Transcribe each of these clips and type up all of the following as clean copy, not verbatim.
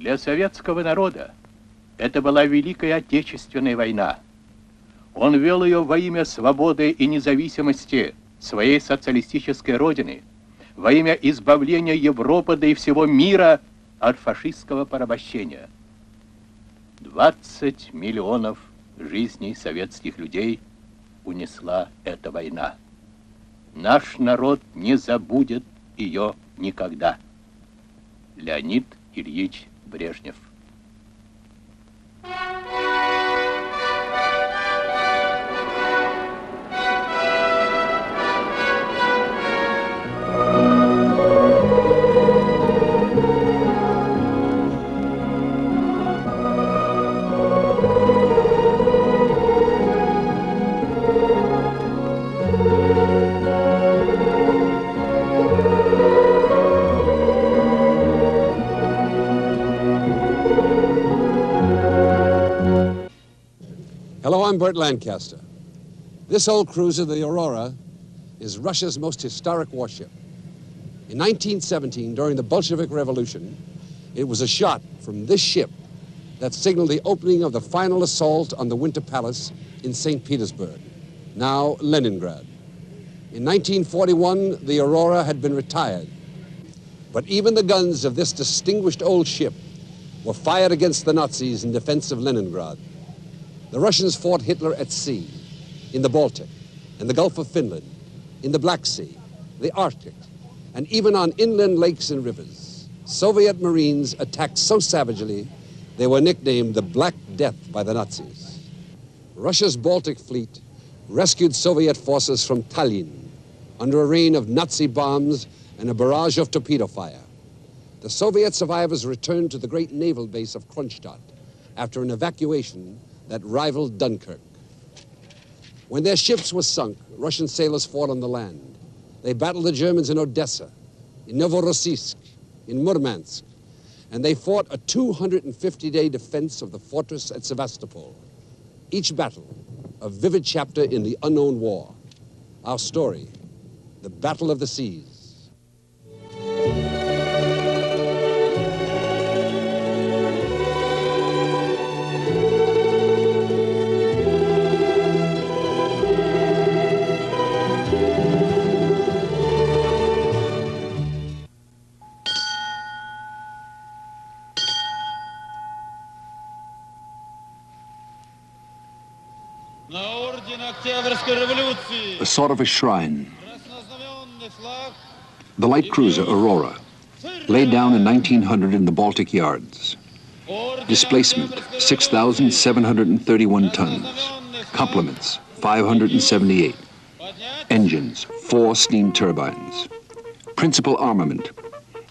Для советского народа это была Великая Отечественная война. Он вел ее во имя свободы и независимости своей социалистической родины, во имя избавления Европы, да и всего мира от фашистского порабощения. 20 миллионов жизней советских людей унесла эта война. Наш народ не забудет ее никогда. Леонид Ильич Брежнев. Hello, I'm Burt Lancaster. This old cruiser, the Aurora, is Russia's most historic warship. In 1917, during the Bolshevik Revolution, it was a shot from this ship that signaled the opening of the final assault on the Winter Palace in St. Petersburg, now Leningrad. In 1941, the Aurora had been retired, but even the guns of this distinguished old ship were fired against the Nazis in defense of Leningrad. The Russians fought Hitler at sea, in the Baltic, in the Gulf of Finland, in the Black Sea, the Arctic, and even on inland lakes and rivers. Soviet Marines attacked so savagely, they were nicknamed the Black Death by the Nazis. Russia's Baltic fleet rescued Soviet forces from Tallinn under a rain of Nazi bombs and a barrage of torpedo fire. The Soviet survivors returned to the great naval base of Kronstadt after an evacuation that rivaled Dunkirk. When their ships were sunk, Russian sailors fought on the land. They battled the Germans in Odessa, in Novorossiysk, in Murmansk, and they fought a 250-day defense of the fortress at Sevastopol. Each battle, a vivid chapter in the unknown war. Our story, the Battle of the Seas. A sort of a shrine. The light cruiser Aurora, laid down in 1900 in the Baltic yards. Displacement, 6,731 tons. Complements, 578. Engines, 4 steam turbines. Principal armament,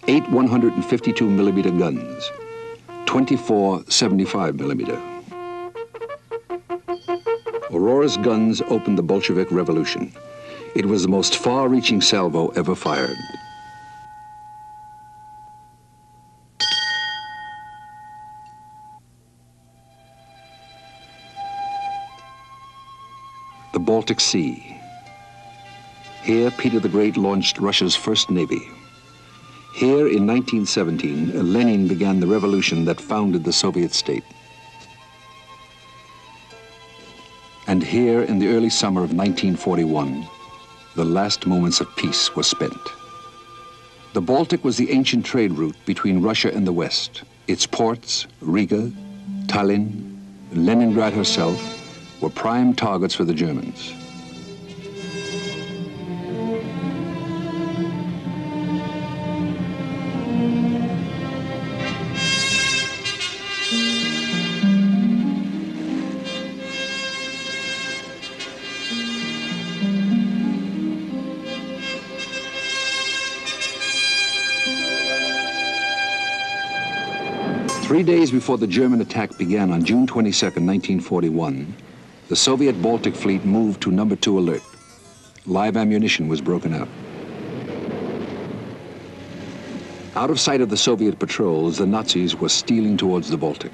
8 152mm guns, 24 75mm. Aurora's guns opened the Bolshevik Revolution. It was the most far-reaching salvo ever fired. The Baltic Sea. Here, Peter the Great launched Russia's first navy. Here, in 1917, Lenin began the revolution that founded the Soviet state. And here, in the early summer of 1941, the last moments of peace were spent. The Baltic was the ancient trade route between Russia and the West. Its ports, Riga, Tallinn, Leningrad herself, were prime targets for the Germans. Three days before the German attack began on June 22, 1941, the Soviet Baltic Fleet moved to number 2 alert. Live ammunition was broken out. Out of sight of the Soviet patrols, the Nazis were stealing towards the Baltic.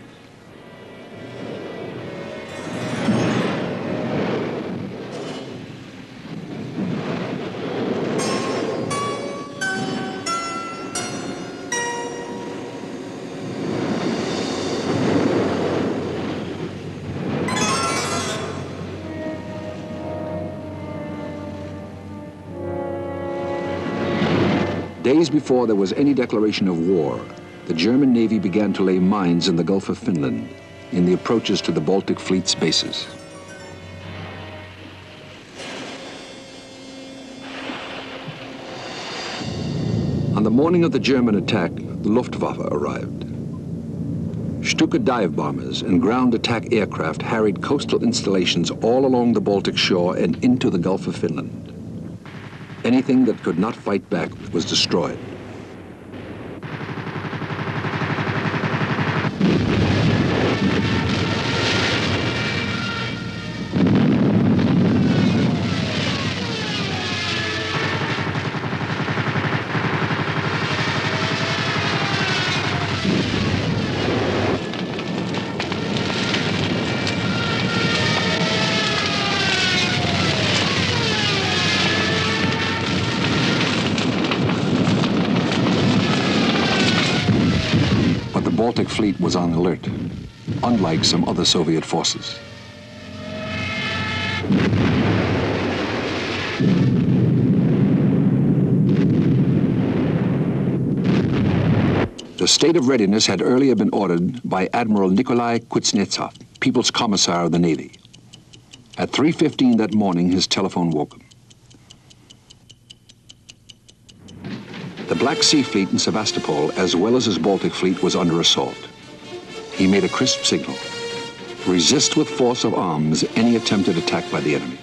Days before there was any declaration of war, the German Navy began to lay mines in the Gulf of Finland, in the approaches to the Baltic Fleet's bases. On the morning of the German attack, the Luftwaffe arrived. Stuka dive bombers and ground attack aircraft harried coastal installations all along the Baltic shore and into the Gulf of Finland. Anything that could not fight back was destroyed. The Baltic Fleet was on alert, unlike some other Soviet forces. The state of readiness had earlier been ordered by Admiral Nikolai Kuznetsov, People's Commissar of the Navy. At 3:15 that morning, his telephone woke him. The Black Sea Fleet in Sevastopol, as well as his Baltic Fleet, was under assault. He made a crisp signal: resist with force of arms any attempted attack by the enemy.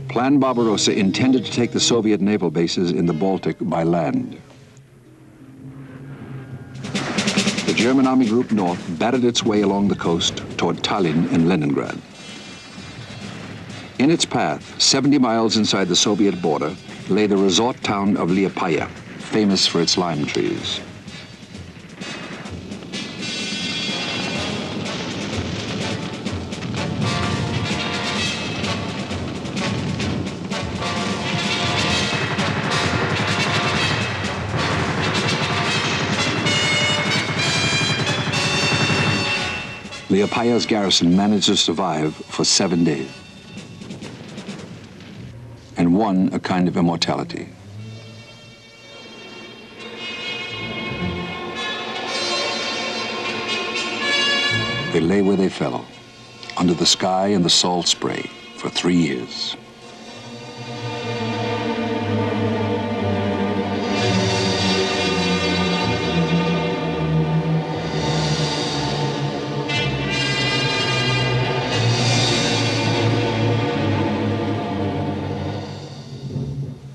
Plan Barbarossa intended to take the Soviet naval bases in the Baltic by land. The German Army Group North battered its way along the coast toward Tallinn and Leningrad. In its path, 70 miles inside the Soviet border, lay the resort town of Liepaja, famous for its lime trees. Liepaja's garrison managed to survive for 7 days and won a kind of immortality. They lay where they fell, under the sky and the salt spray, for 3 years.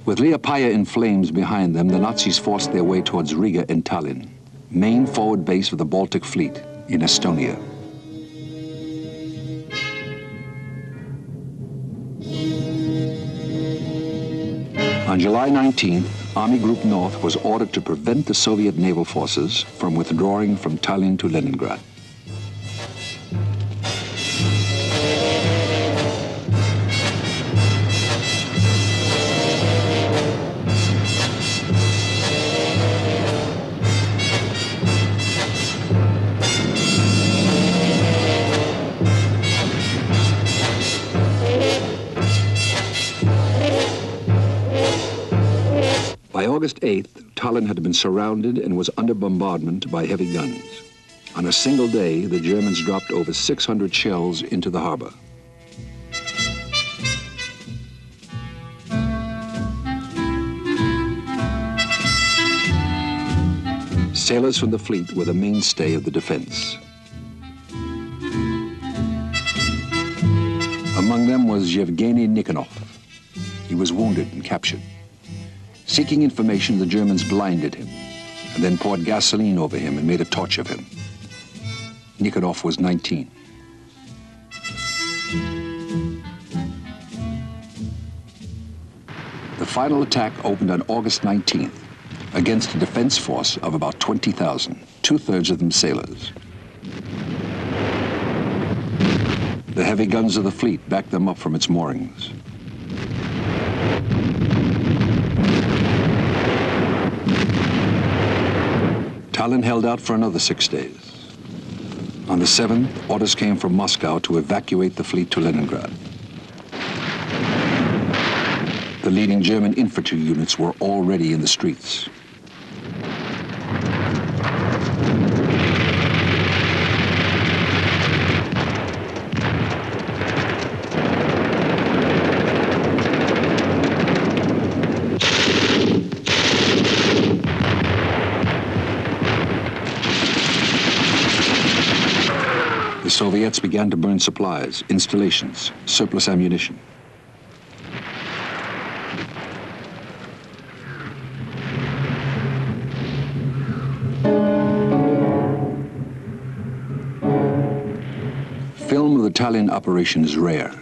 With Liepaja in flames behind them, the Nazis forced their way towards Riga and Tallinn, main forward base of the Baltic Fleet in Estonia. On July 19th, Army Group North was ordered to prevent the Soviet naval forces from withdrawing from Tallinn to Leningrad. By August 8th, Tallinn had been surrounded and was under bombardment by heavy guns. On a single day, the Germans dropped over 600 shells into the harbor. Sailors from the fleet were the mainstay of the defense. Among them was Yevgeny Nikonov. He was wounded and captured. Seeking information, the Germans blinded him and then poured gasoline over him and made a torch of him. Nikonov was 19. final attack opened on August 19th against a defense force of about 20,000, two-thirds of them sailors. The heavy guns of the fleet backed them up from its moorings. Tallinn held out for another 6 days. On the 7th, orders came from Moscow to evacuate the fleet to Leningrad. The leading German infantry units were already in the streets. The Soviets began to burn supplies, installations, surplus ammunition. Film of the Tallinn operation is rare.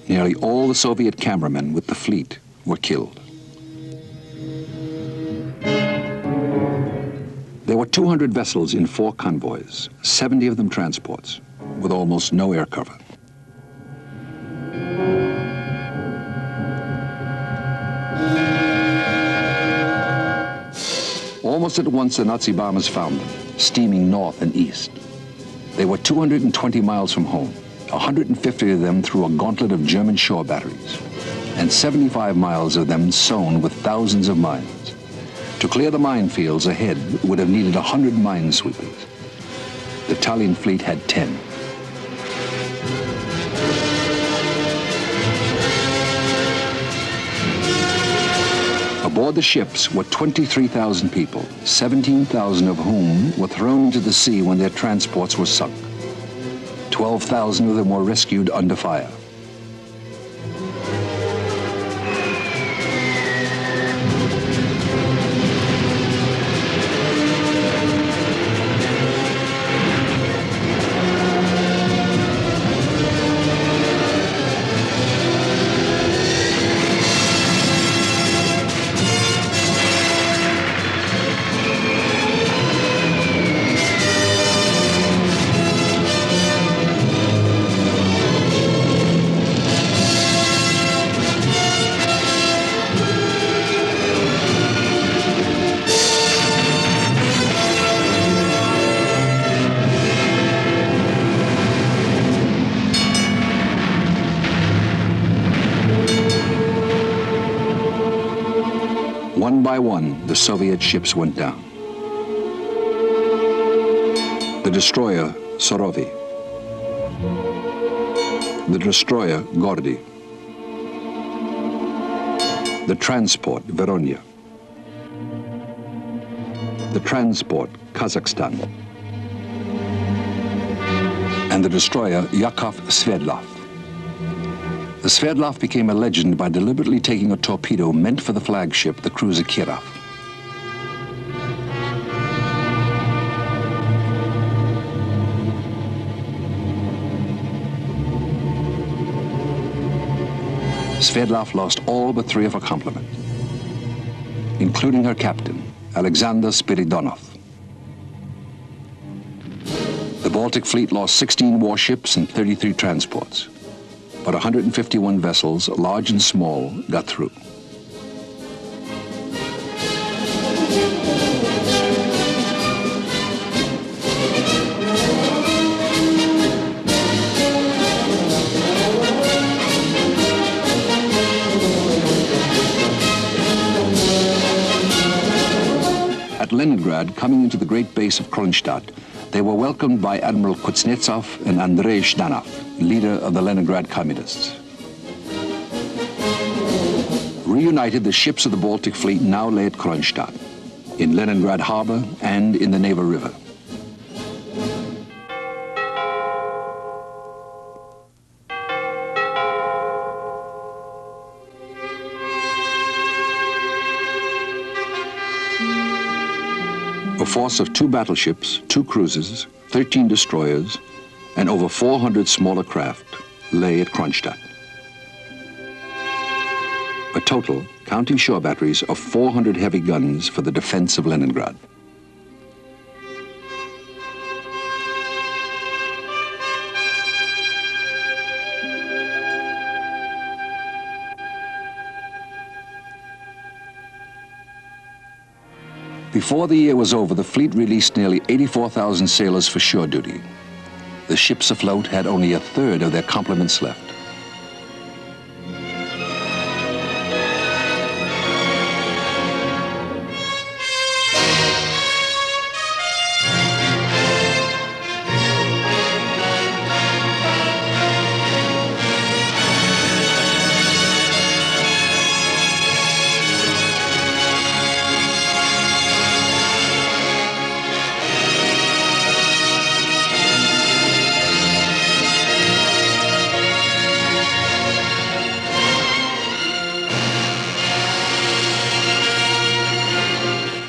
Nearly all the Soviet cameramen with the fleet were killed. There were 200 vessels in 4 convoys, 70 of them transports, with almost no air cover. Almost at once, the Nazi bombers found them, steaming north and east. They were 220 miles from home, 150 of them through a gauntlet of German shore batteries, and 75 miles of them sown with thousands of mines. To clear the minefields ahead would have needed 100 minesweepers. The Tallinn fleet had 10. Aboard the ships were 23,000 people, 17,000 of whom were thrown into the sea when their transports were sunk. 12,000 of them were rescued under fire. One by one, the Soviet ships went down. The destroyer, Surovi. The destroyer, Gordy. The transport, Veronia. The transport, Kazakhstan. And the destroyer, Yakov Sverdlov. The Sverdlov became a legend by deliberately taking a torpedo meant for the flagship, the cruiser Kirov. Sverdlov lost all but 3 of her complement, including her captain, Alexander Spiridonov. The Baltic Fleet lost 16 warships and 33 transports, but 151 vessels, large and small, got through. At Leningrad, coming into the great base of Kronstadt, they were welcomed by Admiral Kuznetsov and Andrei Zhdanov, leader of the Leningrad Communists. Reunited, the ships of the Baltic Fleet now lay at Kronstadt, in Leningrad Harbor and in the Neva River. A force of 2 battleships, 2 cruisers, 13 destroyers, and over 400 smaller craft lay at Kronstadt. A total, counting shore batteries, of 400 heavy guns for the defense of Leningrad. Before the year was over, the fleet released nearly 84,000 sailors for shore duty. The ships afloat had only a third of their complements left.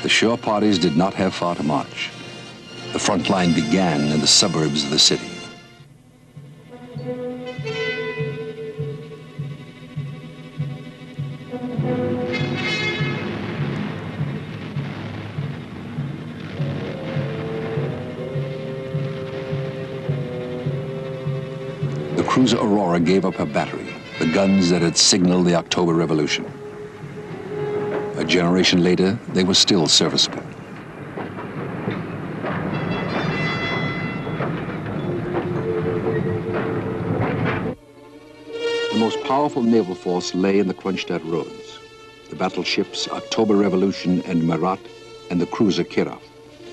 The shore parties did not have far to march. The front line began in the suburbs of the city. The cruiser Aurora gave up her battery, the guns that had signaled the October Revolution. A generation later, they were still serviceable. The most powerful naval force lay in the Kronstadt roads. The battleships October Revolution and Marat, and the cruiser Kirov,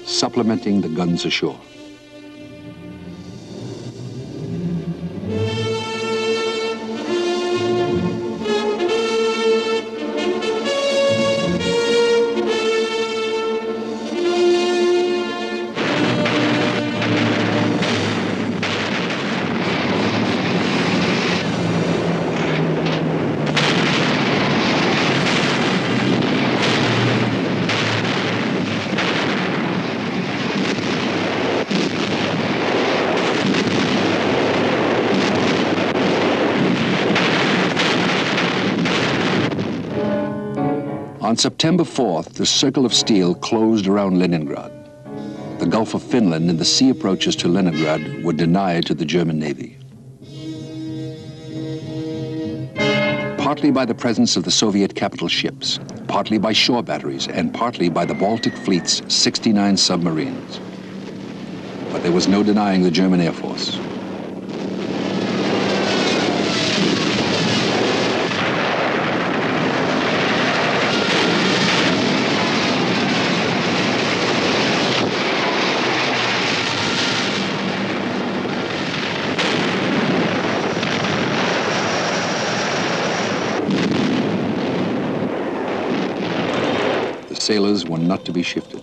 supplementing the guns ashore. On September 4th, the circle of steel closed around Leningrad. The Gulf of Finland and the sea approaches to Leningrad were denied to the German Navy. Partly by the presence of the Soviet capital ships, partly by shore batteries, and partly by the Baltic Fleet's 69 submarines. But there was no denying the German Air Force. Sailors were not to be shifted.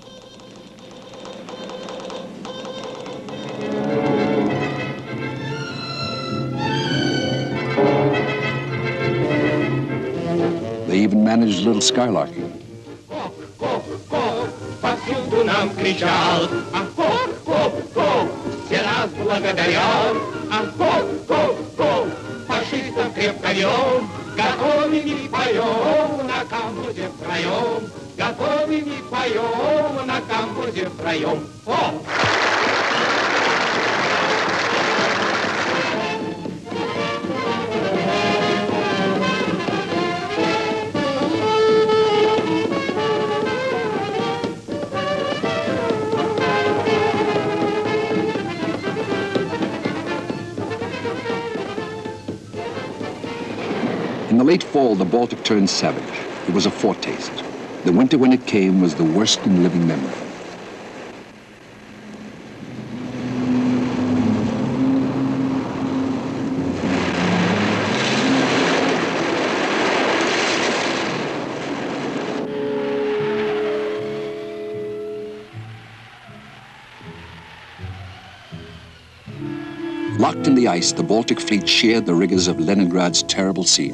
They even managed a little skylarking. Повсюду нам кричал, все нас благодарят, фашистам крепко вел, готовыми поем на камбузе втроем. Готовыми поем на камбузе втроем. In the late fall, the Baltic turned savage. It was a foretaste. The winter, when it came, was the worst in living memory. Locked in the ice, the Baltic Fleet shared the rigors of Leningrad's terrible siege.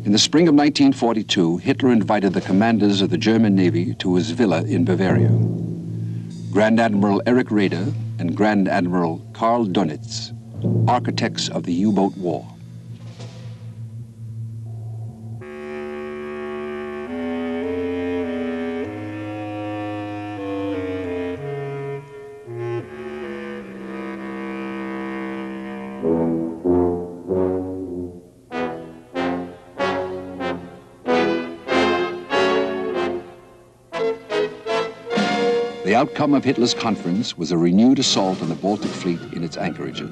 In the spring of 1942, Hitler invited the commanders of the German Navy to his villa in Bavaria. Grand Admiral Erich Raeder and Grand Admiral Karl Dönitz, architects of the U-boat war. The outcome of Hitler's conference was a renewed assault on the Baltic Fleet in its anchorages.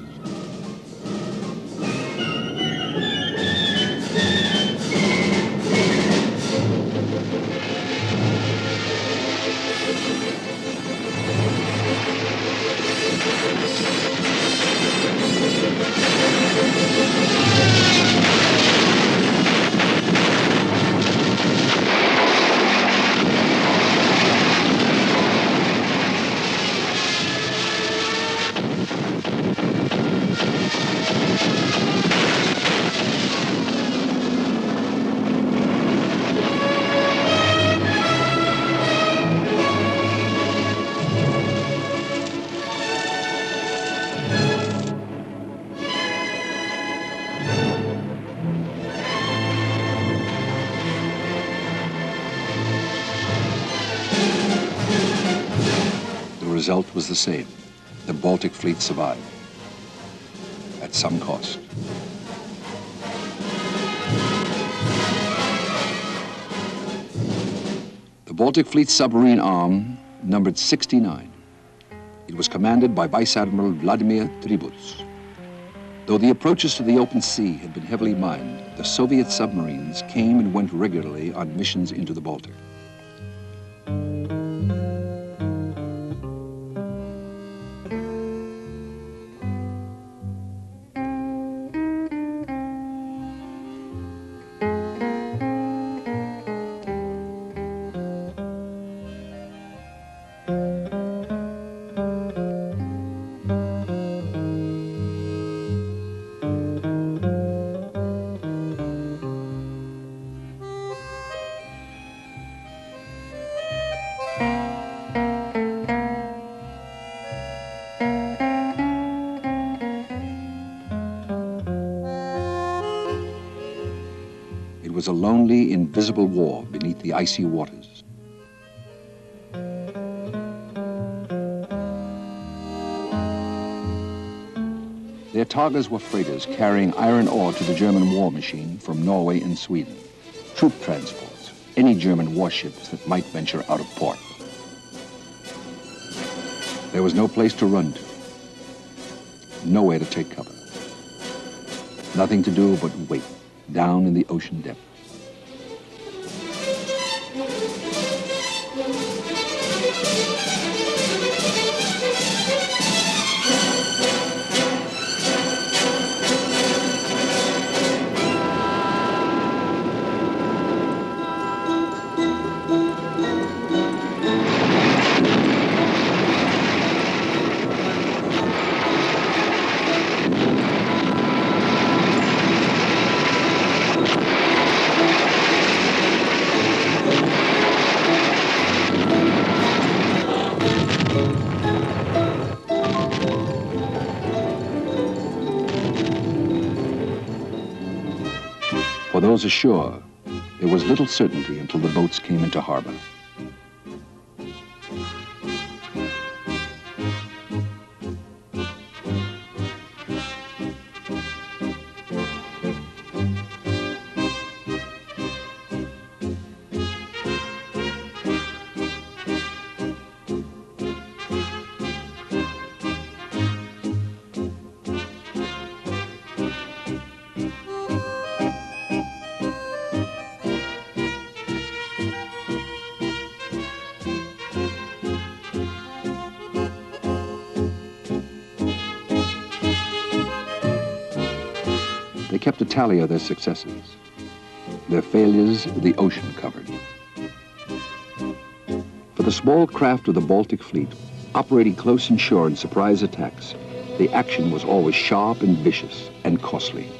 The result was the same. The Baltic Fleet survived, at some cost. The Baltic Fleet submarine arm numbered 69. It was commanded by Vice Admiral Vladimir Tributs. Though the approaches to the open sea had been heavily mined, the Soviet submarines came and went regularly on missions into the Baltic. It was a lonely, invisible war beneath the icy waters. Their targets were freighters carrying iron ore to the German war machine from Norway and Sweden, troop transports, any German warships that might venture out of port. There was no place to run to, nowhere to take cover. Nothing to do but wait down in the ocean depths. For those ashore, there was little certainty until the boats came into harbor. They kept a tally of their successes. Their failures, the ocean covered. For the small craft of the Baltic Fleet, operating close inshore in surprise attacks, the action was always sharp and vicious and costly.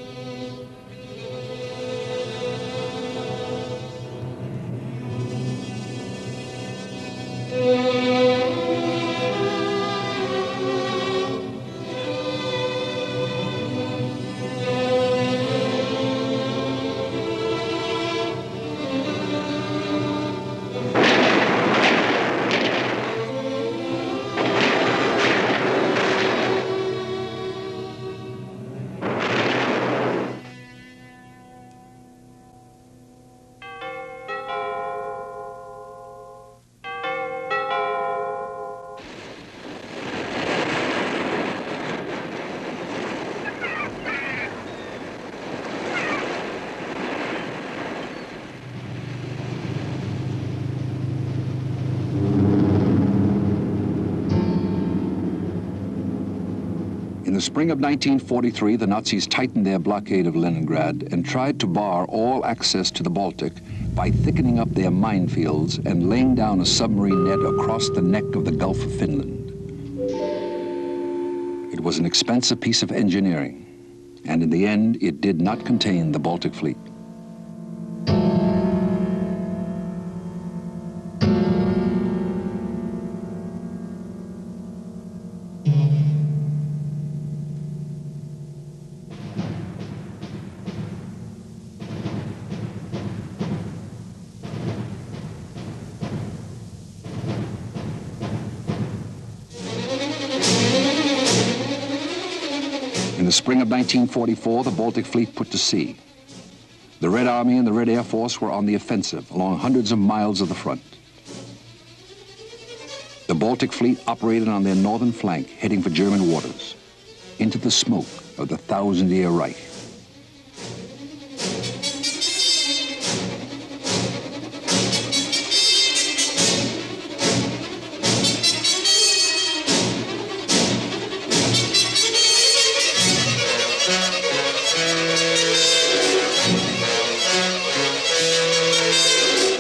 In the spring of 1943, the Nazis tightened their blockade of Leningrad and tried to bar all access to the Baltic by thickening up their minefields and laying down a submarine net across the neck of the Gulf of Finland. It was an expensive piece of engineering, and in the end, it did not contain the Baltic Fleet. In the spring of 1944, the Baltic Fleet put to sea. The Red Army and the Red Air Force were on the offensive along hundreds of miles of the front. The Baltic Fleet operated on their northern flank, heading for German waters, into the smoke of the Thousand-Year Reich.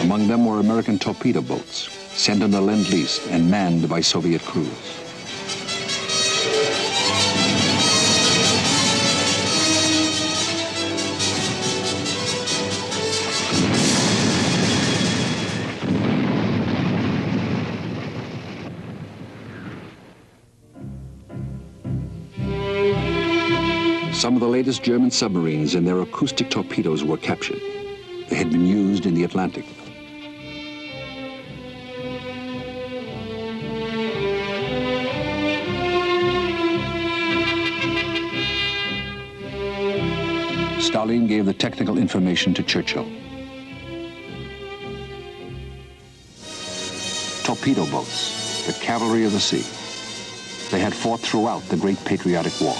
Among them were American torpedo boats, sent under Lend-Lease and manned by Soviet crews. Some of the latest German submarines and their acoustic torpedoes were captured. They had been used in the Atlantic. Stalin gave the technical information to Churchill. Torpedo boats, the cavalry of the sea. They had fought throughout the Great Patriotic War,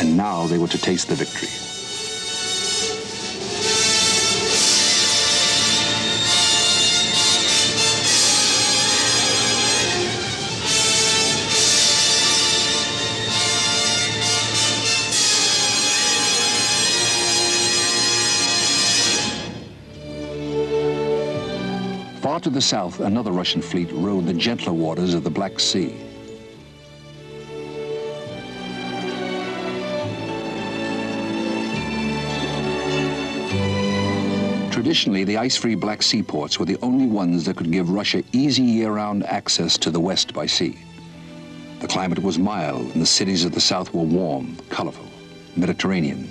and now they were to taste the victory. Far to the south, another Russian fleet rode the gentler waters of the Black Sea. Traditionally, the ice-free Black Sea ports were the only ones that could give Russia easy year-round access to the west by sea. The climate was mild, and the cities of the south were warm, colorful, Mediterranean.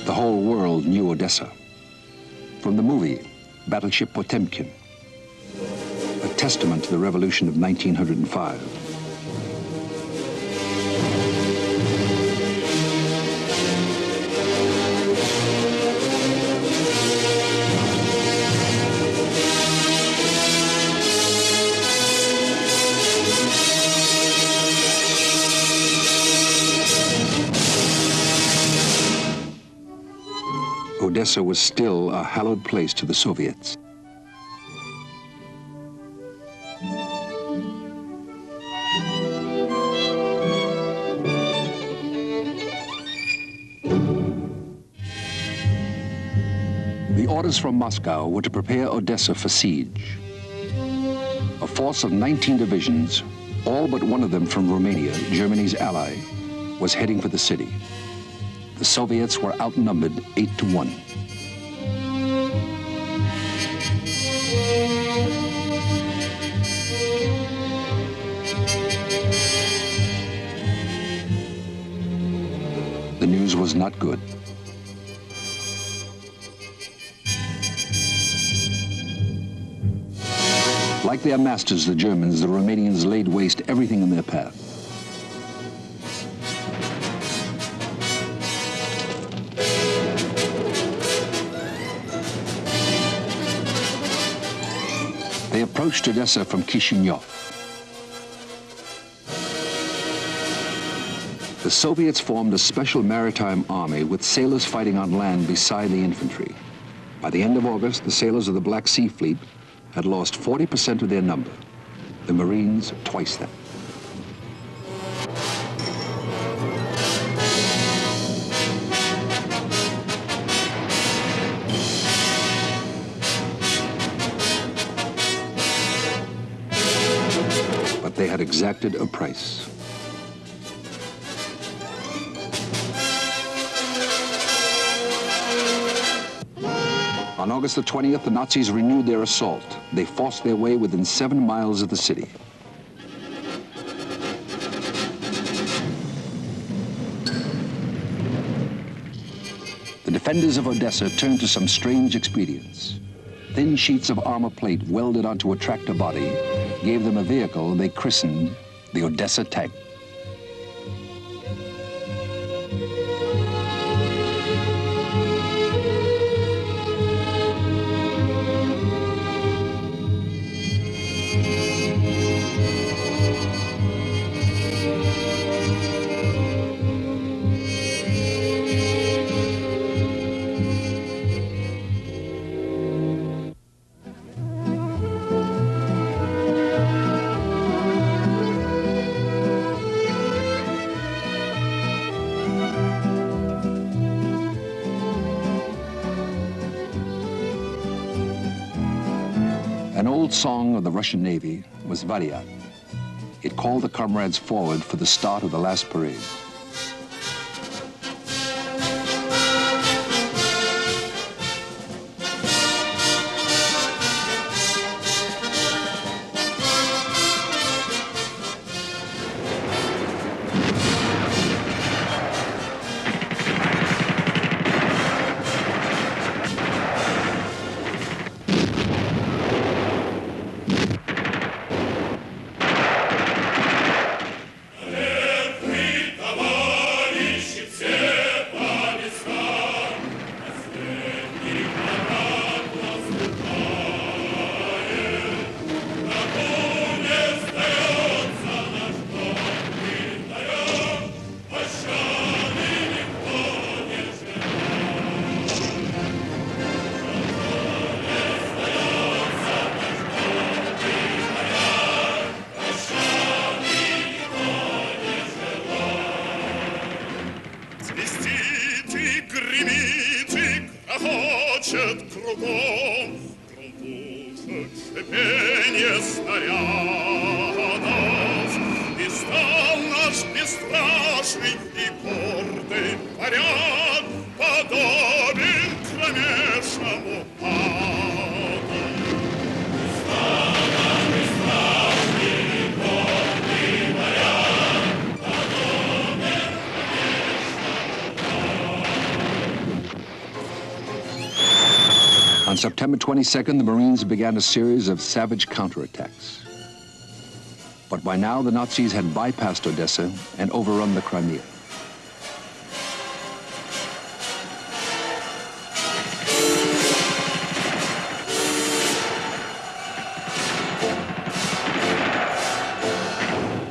The whole world knew Odessa. From the movie, Battleship Potemkin, a testament to the revolution of 1905. Odessa was still a hallowed place to the Soviets. The orders from Moscow were to prepare Odessa for siege. A force of 19 divisions, all but one of them from Romania, Germany's ally, was heading for the city. The Soviets were outnumbered 8-1. The news was not good. Like their masters, the Germans, the Romanians laid waste everything in their path. They approached Odessa from Kishinev. The Soviets formed a special maritime army with sailors fighting on land beside the infantry. By the end of August, the sailors of the Black Sea Fleet had lost 40% of their number. The Marines, twice that. But they had exacted a price. On August the 20th, the Nazis renewed their assault. They forced their way within 7 miles of the city. The defenders of Odessa turned to some strange expedients. Thin sheets of armor plate welded onto a tractor body gave them a vehicle they christened the Odessa Tank. An old song of the Russian Navy was Varyat. It called the comrades forward for the start of the last parade. Кругом гром пушек, шипенье снарядов, и стал наш бесстрашный и гордый поряд подобен кромешному аду. Стал наш бесстрашный и гордый поряд подобен On September 22nd, the Marines began a series of savage counterattacks. But by now, the Nazis had bypassed Odessa and overrun the Crimea.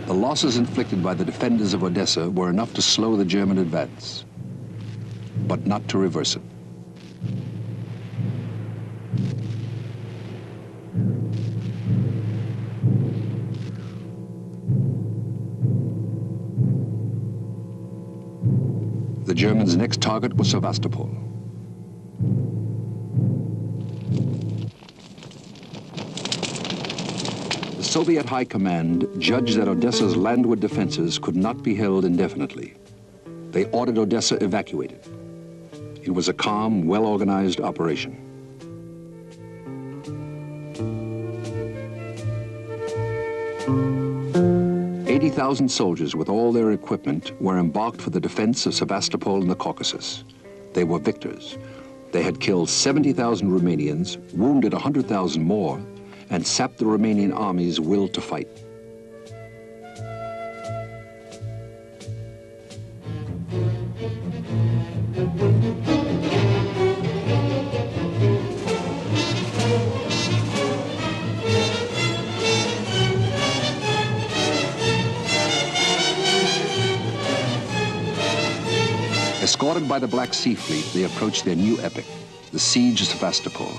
The losses inflicted by the defenders of Odessa were enough to slow the German advance, but not to reverse it. The Germans' next target was Sevastopol. The Soviet High Command judged that Odessa's landward defenses could not be held indefinitely. They ordered Odessa evacuated. It was a calm, well-organized operation. "80,000 soldiers with all their equipment were embarked for the defense of Sevastopol in the Caucasus. They were victors. They had killed 70,000 Romanians, wounded 100,000 more, and sapped the Romanian army's will to fight. Escorted by the Black Sea Fleet, they approached their new epic, the Siege of Sevastopol.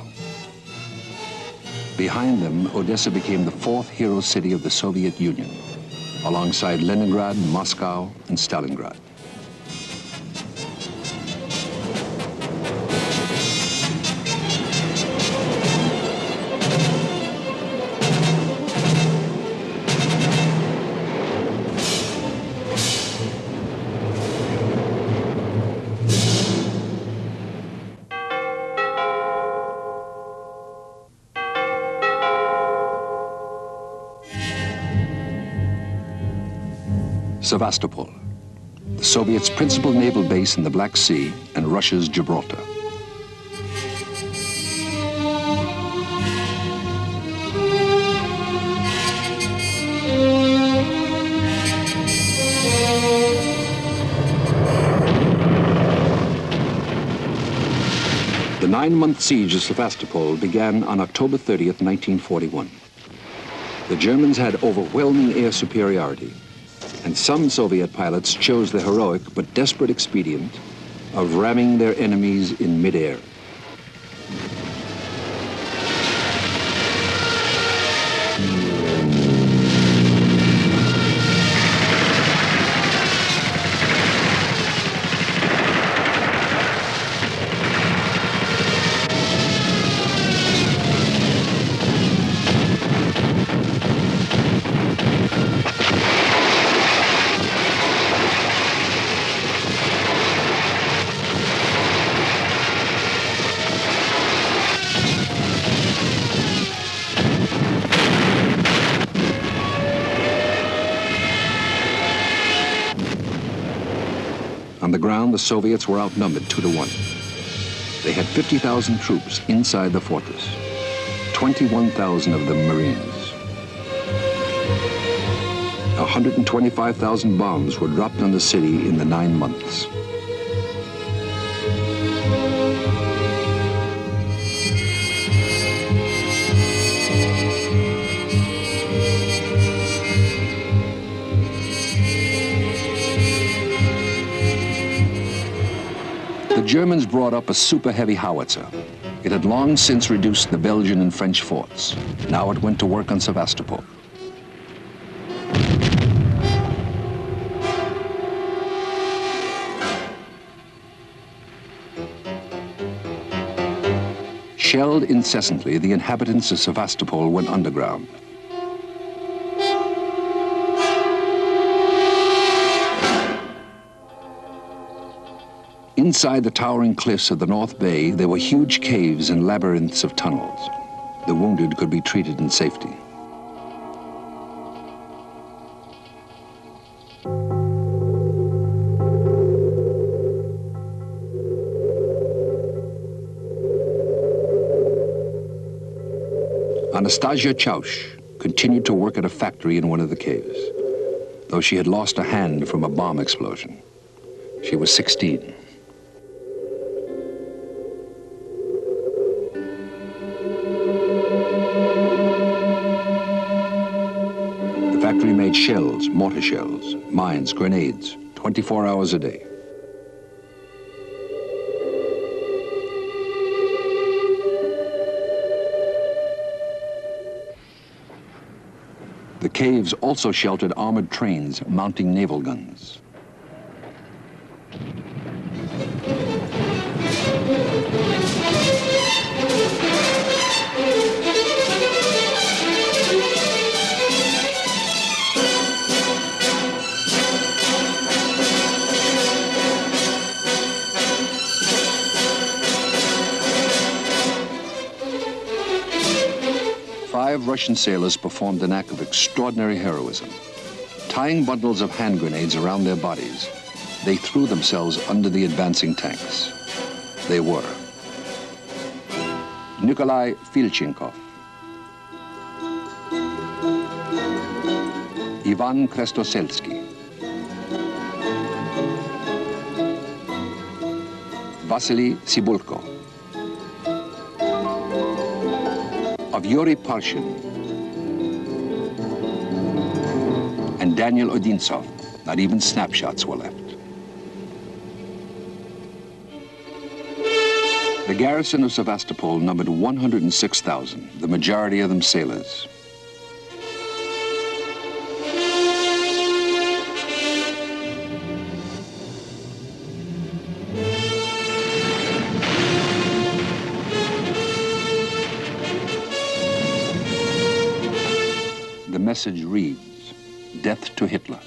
Behind them, Odessa became the fourth hero city of the Soviet Union, alongside Leningrad, Moscow, and Stalingrad. Sevastopol, the Soviets' principal naval base in the Black Sea and Russia's Gibraltar. The 9-month siege of Sevastopol began on October 30th, 1941. The Germans had overwhelming air superiority, and some Soviet pilots chose the heroic but desperate expedient of ramming their enemies in midair. On the ground, the Soviets were outnumbered 2-1. They had 50,000 troops inside the fortress, 21,000 of them Marines. 125,000 bombs were dropped on the city in the 9 months. The Germans brought up a super-heavy howitzer. It had long since reduced the Belgian and French forts. Now it went to work on Sevastopol. Shelled incessantly, the inhabitants of Sevastopol went underground. Inside the towering cliffs of the North Bay, there were huge caves and labyrinths of tunnels. The wounded could be treated in safety. Anastasia Chaush continued to work at a factory in one of the caves, though she had lost a hand from a bomb explosion. She was 16. The factory made shells, mortar shells, mines, grenades, 24 hours a day. The caves also sheltered armored trains mounting naval guns. Five Russian sailors performed an act of extraordinary heroism. Tying bundles of hand grenades around their bodies, they threw themselves under the advancing tanks. They were Nikolai Filchenkov, Ivan Krestoselsky, Vasily Sibulko, of Yuri Parshin, and Daniel Odintsov. Not even snapshots were left. The garrison of Sevastopol numbered 106,000, the majority of them sailors. The message reads, "Death to Hitler."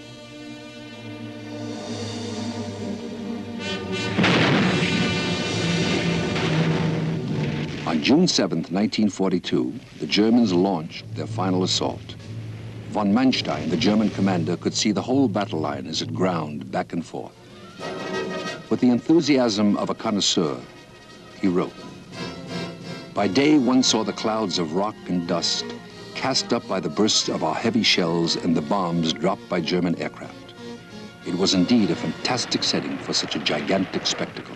On June 7th, 1942, the Germans launched their final assault. Von Manstein, the German commander, could see the whole battle line as it ground back and forth. With the enthusiasm of a connoisseur, he wrote, "By day, one saw the clouds of rock and dust cast up by the bursts of our heavy shells and the bombs dropped by German aircraft. It was indeed a fantastic setting for such a gigantic spectacle."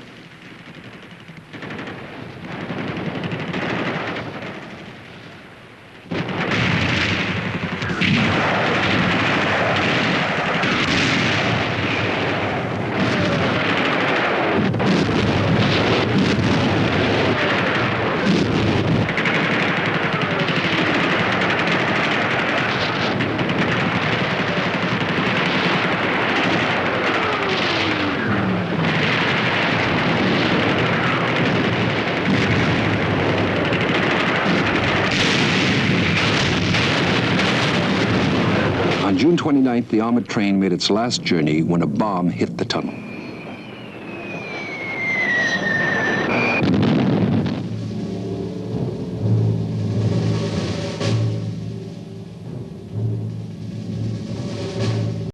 On June 29th, the armored train made its last journey when a bomb hit the tunnel.